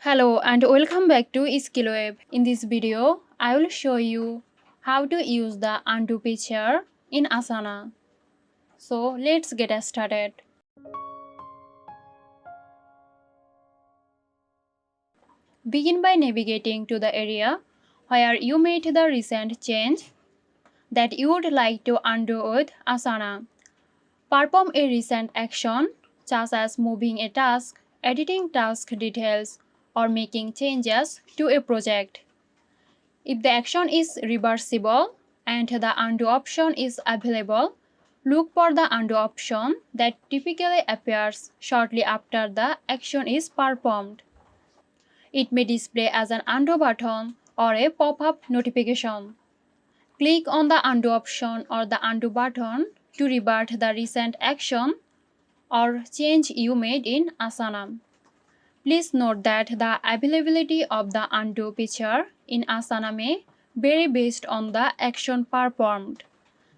Hello and welcome back to SkillWeb. In this video, I will show you how to use the undo feature in Asana. So let's get started. Begin by navigating to the area where you made the recent change that you would like to undo with Asana. Perform a recent action such as moving a task, editing task details, or making changes to a project. If the action is reversible and the undo option is available, look for the undo option that typically appears shortly after the action is performed. It may display as an undo button or a pop-up notification. Click on the undo option or the undo button to revert the recent action or change you made in Asana. Please note that the availability of the undo feature in Asana may vary based on the action performed.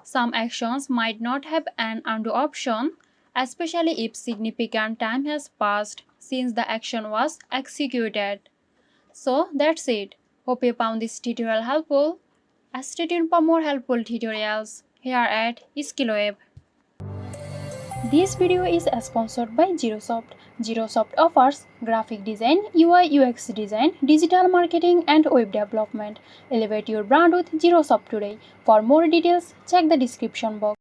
Some actions might not have an undo option, especially if significant time has passed since the action was executed. So that's it. Hope you found this tutorial helpful. Stay tuned for more helpful tutorials here at SkillWeb. This video is sponsored by Girosoft. Girosoft offers graphic design, UI UX design, digital marketing and web development. Elevate your brand with Girosoft today. For more details, check the description box.